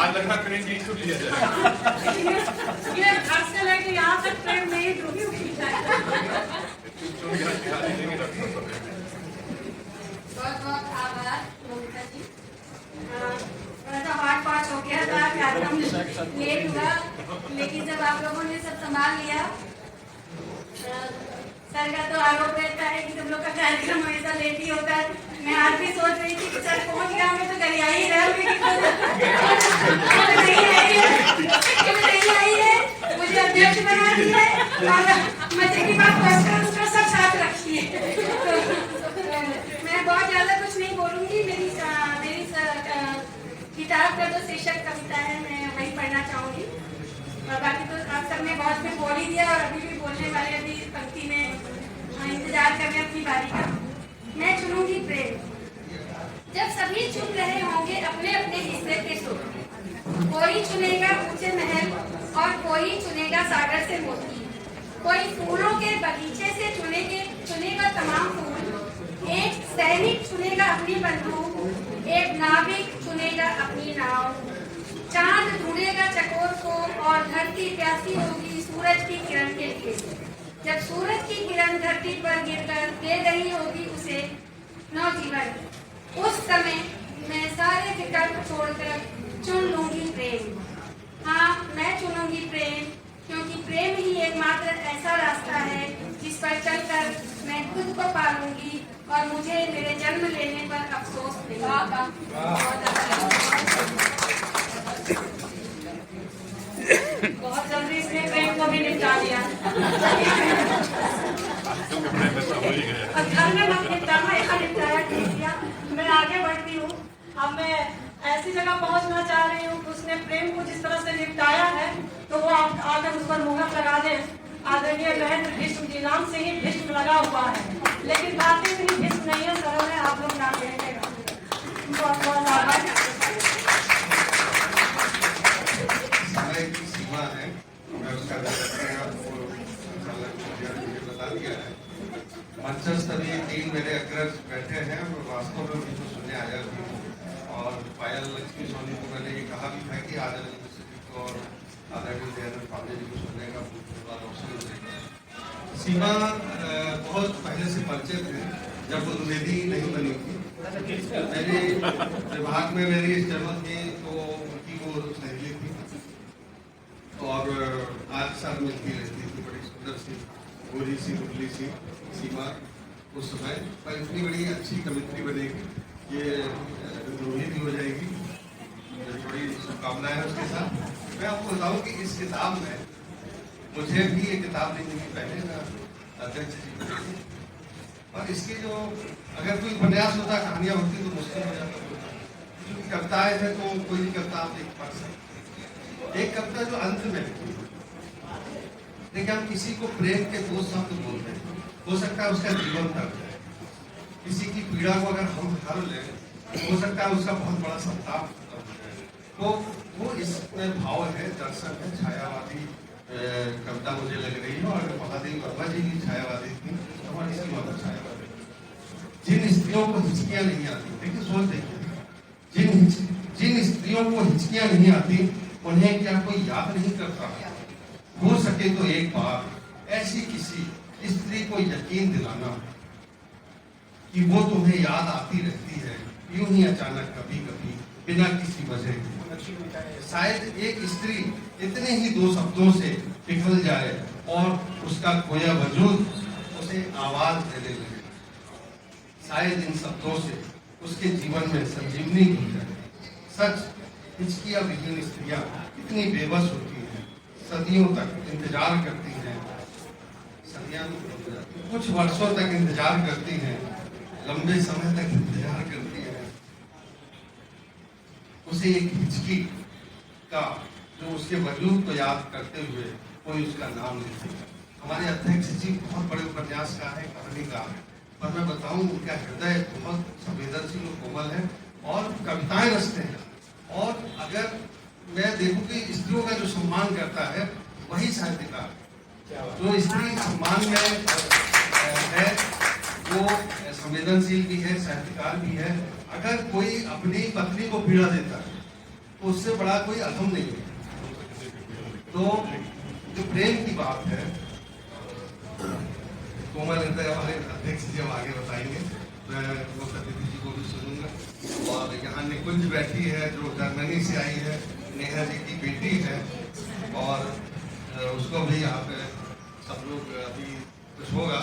आज लग रहा है ट्रेन छूट लिया जाए। ये घर से लेके यहाँ तक ट्रेन नहीं डूबी हुई है। बहुत बहुत आभार मोनिका जी। थोड़ा सा हार्ड पास हो गया था, कार्यक्रम लेट हुआ, लेकिन जब आप लोगों ने सब संभाल लिया। सर का तो आरोप रहता है कि तुम लोग का कार्यक्रम हमेशा लेट ही होता है। मैं आज भी सोच रही थी कि सर पहुंच गया, मैं तो गरिया ही रह नहीं आई है, मुझे अध्यक्ष बना दिया है और मजे की बात उसका सब साथ रखी है। मैं बहुत ज्यादा कुछ नहीं बोलूंगी। मेरी किताब का जो शीर्षक कविता है मैं वही पढ़ना चाहूंगी, और बाकी तो आप सबने बहुत में बोल ही दिया और अभी भी बोलने वाले अभी पंक्ति में इंतजार कर रहे हैं अपनी बारी का। मैं चुनूंगी प्रेम। जब सभी चुन रहे होंगे अपने अपने हिस्से के सुख, कोई चुनेगा ऊंचे महल और कोई चुनेगा सागर से मोती, कोई फूलों के बगीचे से चुनेगा तमाम फूल, एक सैनिक चुनेगा अपनी बंदूक, एक नाविक चुनेगा अपनी नाव, चांद ढूंढेगा चकोर को और धरती प्यासी होगी सूरज की किरण के लिए। जब सूरज की किरण धरती पर गिरकर दे रही होगी उसे नवजीवन, उस समय मैं सारे विकल्प छोड़कर चुन लूंगी प्रेम। हाँ, मैं चुनूंगी प्रेम, क्योंकि प्रेम ही एकमात्र ऐसा रास्ता है जिस पर चलकर मैं खुद को पालूंगी और मुझे मेरे जन्म लेने पर अफसोस नहीं होगा। बहुत जल्दी इसने प्रेम को भी निपटा दिया। अब घर में मत निपटाना, यहाँ निपटाया दिया। मैं आगे बढ़ती हूँ। अब मैं ऐसी जगह पहुँचना चाह रही हूँ कि उसने प्रेम को जिस तरह से निपटाया है तो वो आकर उस पर मुहर लगा दे। आदरणीय महेंद्र भीष्म जी, नाम से ही भीष्म लगा हुआ है, लेकिन बातें इतनी भीष्म नहीं है। सरल है, आप लोग नाम देखेगा। बहुत बहुत आभार। है, मैं उसका बता दिया है। मंचस्थ अभी 3 मेरे अग्रज बैठे हैं और वास्तव में उनको सुनने आया भी हूँ। और पायल लक्ष्मी सोनी को मैंने ये कहा भी था कि आदरणीय यूनिवर्सिटी को और आदरणीय जयनंद पांडे जी को सुनने का अवसर मिलेगा। सीमा बहुत पहले से परिचित है, जब वो द्विवेदी नहीं बनी थी। मेरे विभाग में मेरी जन्म थी तो उनकी वो सहेली थी और आज साल मिलती रहती थी। बड़ी सुंदर सी गोरी सी दुबली सी सीमा उस समय, पर इतनी बड़ी अच्छी कवित्री बनेगी, ये विद्रोही भी हो जाएगी। बड़ी शुभकामनाएं है उसके साथ। मैं आपको बताऊं कि इस किताब में मुझे भी ये किताब लिखने की पहले ना अध्यक्ष जी, और इसके जो अगर कोई उपन्यास होता, कहानियां होती तो मुश्किल हो जाता, क्योंकि कविताएं थे तो कोई भी कविता आप लिख पा सकते। एक कविता जो अंत में देखिए, हम किसी को प्रेम के 2 शब्द बोलते हैं, हो सकता है उसका जीवन तक है। किसी की पीड़ा को अगर हम हर लें तो हो सकता है उसका बहुत बड़ा संताप हो जाए। तो वो इसमें भाव है, दर्शन है, छायावादी कविता मुझे लग रही है। और महादेव वर्मा जी की छायावादी थी, हमारी इसकी बहुत छायावादी। जिन स्त्रियों को हिचकियां नहीं आती, देखिए सोच देखिए, जिन स्त्रियों को हिचकियां नहीं आती उन्हें क्या कोई याद नहीं करता? हो सके तो एक बार ऐसी किसी स्त्री को यकीन दिलाना कि वो तुम्हें याद आती रहती है, यूं ही अचानक कभी कभी बिना किसी वजह के। शायद एक स्त्री इतने ही 2 शब्दों से पिघल जाए और उसका खोया वजूद उसे आवाज देने लगे। शायद इन शब्दों से उसके जीवन में संजीवनी हो जाए। सच, हिचकियां विहीन स्त्रियां इतनी बेबस होती हैं, सदियों तक इंतजार करती हैं, सदियां कुछ वर्षों तक इंतजार करती हैं, लंबे समय तक इंतजार करती हैं। उसे एक हिचकी का जो उसके वजूद को याद करते हुए कोई उसका नाम लेते हैं। हमारे अध्यक्ष जी बहुत बड़े उपन्यासकार है, कहानीकार है, पर मैं बताऊं उनका हृदय बहुत संवेदनशील और कोमल है और कविताएं रचते हैं। और अगर मैं देखूं कि स्त्रियों का जो सम्मान करता है वही साहित्यकार, जो स्त्री सम्मान में है, वो संवेदनशील भी है, साहित्यकार भी है। अगर कोई अपनी पत्नी को पीड़ा देता है तो उससे बड़ा कोई अधम नहीं है। तो जो प्रेम की बात है, कोमल हमारे अध्यक्ष जी हम आगे बताएंगे, मैं मुख्य अतिथि जी को भी सुनूंगा। और यहाँ निकुंज बैठी है जो जर्मनी से आई है, नेहा जी की बेटी है, और उसको भी यहाँ पे सब लोग अभी कुछ होगा।